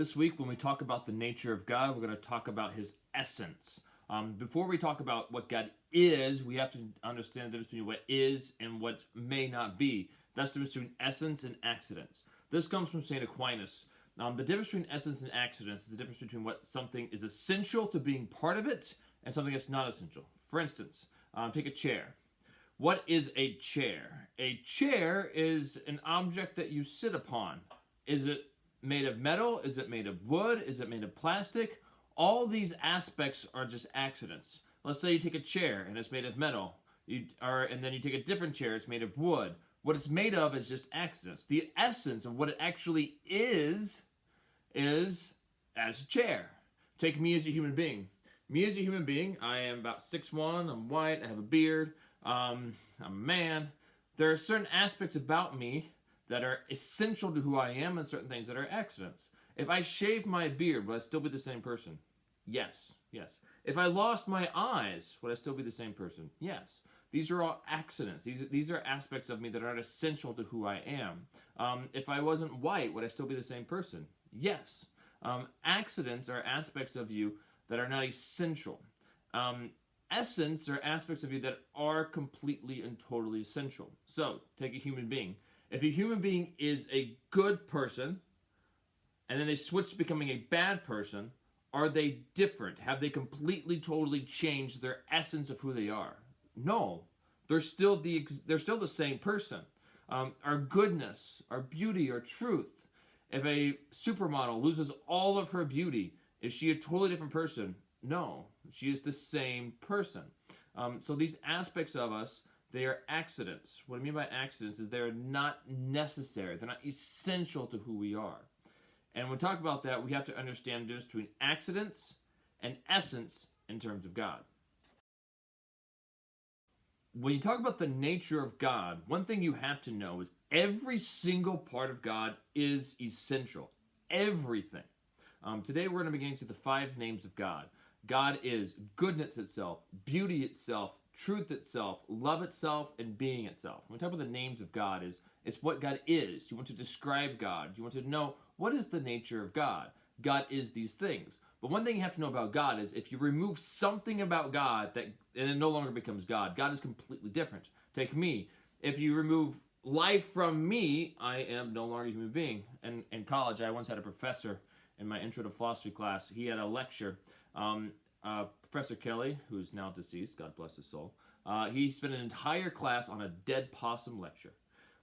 This week, when we talk about the nature of God, we're going to talk about his essence. Before we talk about what God is, we have to understand the difference between what is and what may not be. That's the difference between essence and accidents. This comes from St. Aquinas. The difference between essence and accidents is the difference between what something is essential to being part of it and something that's not essential. For instance, take a chair. What is a chair? A chair is an object that you sit upon. Is it made of metal? Is it made of wood? Is it made of plastic? All these aspects are just accidents. Let's say you take a chair and it's made of metal, and then you take a different chair, it's made of wood. What it's made of is just accidents. The essence of what it actually is as a chair. Take me as a human being. Me as a human being, I am about 6'1", I'm white, I have a beard, I'm a man. There are certain aspects about me that are essential to who I am and certain things that are accidents. If I shave my beard, would I still be the same person? Yes, yes. If I lost my eyes, would I still be the same person? Yes. These are all accidents. These are aspects of me that are not essential to who I am. If I wasn't white, would I still be the same person? Yes. Accidents are aspects of you that are not essential. Essence are aspects of you that are completely and totally essential. So, take a human being. If a human being is a good person, and then they switch to becoming a bad person, are they different? Have they completely, totally changed their essence of who they are? No. They're still the same person. Our goodness, our beauty, our truth. If a supermodel loses all of her beauty, is she a totally different person? No. She is the same person. So these aspects of us, they are accidents. What I mean by accidents is they're not necessary. They're not essential to who we are. And when we talk about that, we have to understand the difference between accidents and essence in terms of God. When you talk about the nature of God, one thing you have to know is every single part of God is essential. Everything. Today we're going to be getting to the 5 names of God. God is goodness itself, beauty itself, truth itself, love itself, and being itself. When we talk about the names of God, it's what God is. You want to describe God. You want to know what is the nature of God. God is these things. But one thing you have to know about God is if you remove something about God, and it no longer becomes God. God is completely different. Take me. If you remove life from me, I am no longer a human being. And in college, I once had a professor in my intro to philosophy class. He had a lecture. Professor Kelly, who's now deceased, God bless his soul, he spent an entire class on a dead possum lecture.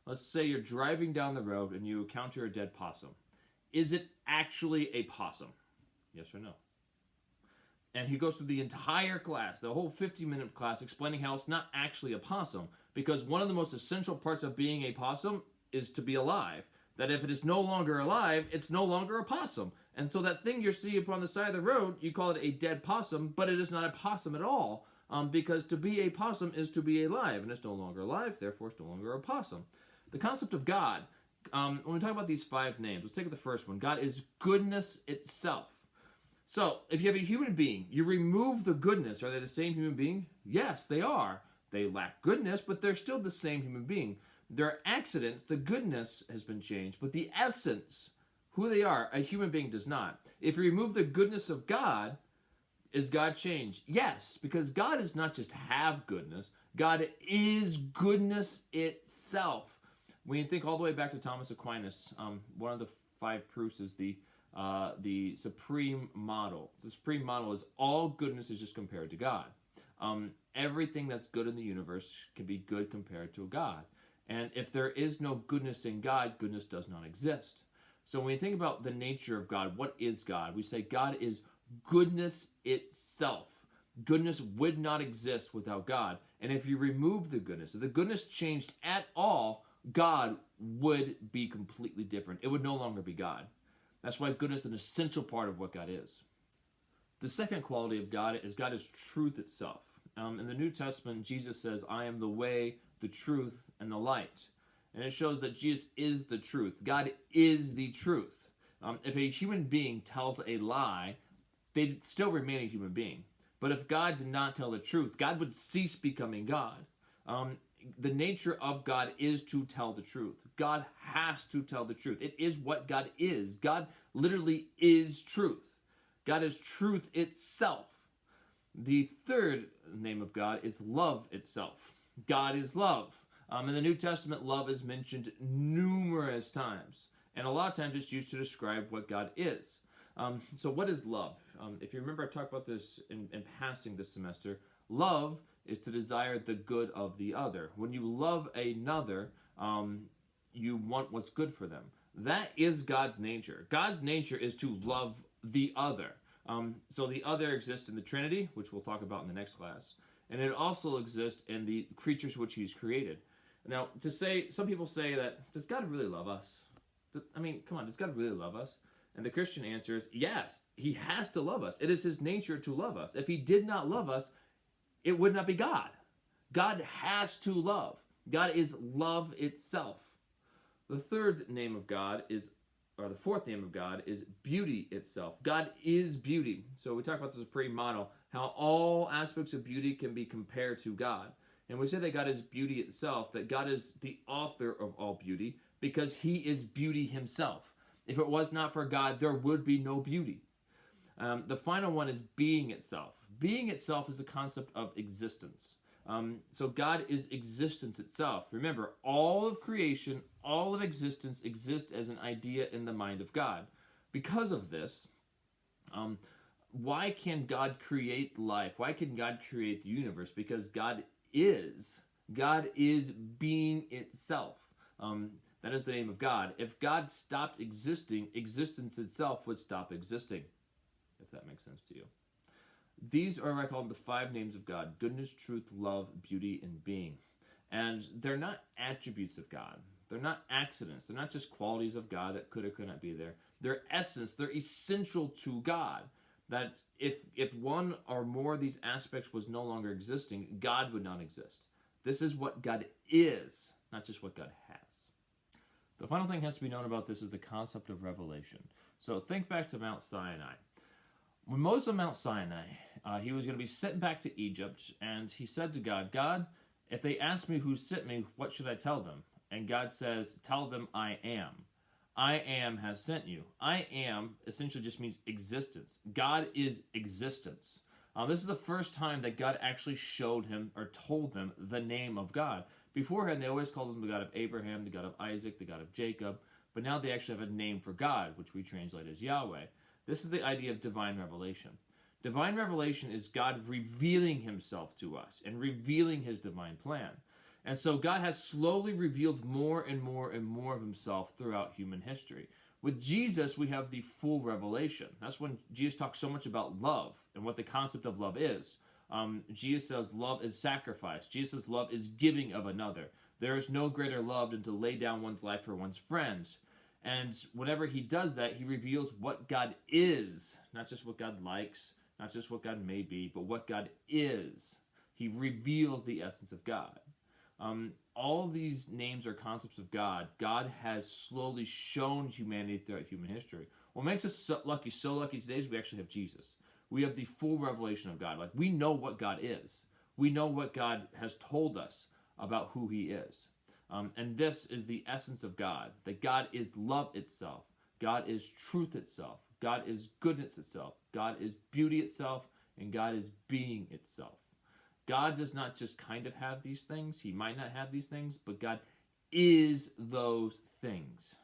Let's say you're driving down the road and you encounter a dead possum. Is it actually a possum? Yes or no? And he goes through the entire class, the whole 50-minute class, explaining how it's not actually a possum, because one of the most essential parts of being a possum is to be alive. That if it is no longer alive, it's no longer a possum. And so that thing you see upon the side of the road, you call it a dead possum, but it is not a possum at all, because to be a possum is to be alive, and it's no longer alive, therefore it's no longer a possum. The concept of God, when we talk about these 5 names, let's take the first one. God is goodness itself. So, if you have a human being, you remove the goodness, are they the same human being? Yes, they are. They lack goodness, but they're still the same human being. There are accidents, the goodness has been changed, but the essence, who they are, a human being does not. If you remove the goodness of God, is God changed? Yes, because God does not just have goodness, God is goodness itself. When you think all the way back to Thomas Aquinas, one of the 5 proofs is the supreme model. The supreme model is all goodness is just compared to God. Everything that's good in the universe can be good compared to God. And if there is no goodness in God, goodness does not exist. So when you think about the nature of God, what is God? We say God is goodness itself. Goodness would not exist without God. And if you remove the goodness, if the goodness changed at all, God would be completely different. It would no longer be God. That's why goodness is an essential part of what God is. The second quality of God is truth itself. In the New Testament, Jesus says, I am the way, the truth, and the light. And it shows that Jesus is the truth. God is the truth. If a human being tells a lie, they'd still remain a human being. But if God did not tell the truth, God would cease becoming God. the nature of God is to tell the truth. God has to tell the truth. It is what God is. God literally is truth. God is truth itself. The third name of God is love itself. God is love. In the New Testament, love is mentioned numerous times. And a lot of times it's used to describe what God is. So what is love? If you remember, I talked about this in passing this semester. Love is to desire the good of the other. When you love another, you want what's good for them. That is God's nature. God's nature is to love the other. So the other exists in the Trinity, which we'll talk about in the next class. And it also exists in the creatures which he's created. Now, some people say that, does God really love us? Come on, does God really love us? And the Christian answer is, yes, he has to love us. It is his nature to love us. If he did not love us, it would not be God. God has to love. God is love itself. The fourth name of God is beauty itself. God is beauty. So we talk about this as a pre-model, how all aspects of beauty can be compared to God. And we say that God is beauty itself, that God is the author of all beauty, because he is beauty himself. If it was not for God, there would be no beauty. The final one is being itself. Being itself is the concept of existence. So God is existence itself. Remember, all of creation, all of existence exists as an idea in the mind of God. Because of this, why can God create life? Why can God create the universe? Because God is. God is being itself. That is the name of God. If God stopped existing, existence itself would stop existing, if that makes sense to you. These are what I call the 5 names of God: goodness, truth, love, beauty, and being. And they're not attributes of God. They're not accidents. They're not just qualities of God that could or could not be there. They're essence. They're essential to God. That if one or more of these aspects was no longer existing, God would not exist. This is what God is, not just what God has. The final thing has to be known about this is the concept of revelation. So think back to Mount Sinai. When Moses on Mount Sinai, he was going to be sent back to Egypt, and he said to God, God, if they ask me who sent me, what should I tell them? And God says, tell them I am. I am has sent you. I am essentially just means existence. God is existence. This is the first time that God actually showed him or told them the name of God. Beforehand, they always called him the God of Abraham, the God of Isaac, the God of Jacob. But now they actually have a name for God, which we translate as Yahweh. This is the idea of divine revelation. Divine revelation is God revealing himself to us and revealing his divine plan. And so God has slowly revealed more and more and more of himself throughout human history. With Jesus, we have the full revelation. That's when Jesus talks so much about love and what the concept of love is. Jesus says love is sacrifice. Jesus says love is giving of another. There is no greater love than to lay down one's life for one's friends. And whenever he does that, he reveals what God is. Not just what God likes, not just what God may be, but what God is. He reveals the essence of God. All these names are concepts of God. God has slowly shown humanity throughout human history. What makes us so lucky today is we actually have Jesus. We have the full revelation of God. Like, we know what God is. We know what God has told us about who he is. And this is the essence of God, that God is love itself. God is truth itself. God is goodness itself. God is beauty itself. And God is being itself. God does not just kind of have these things. He might not have these things, but God is those things.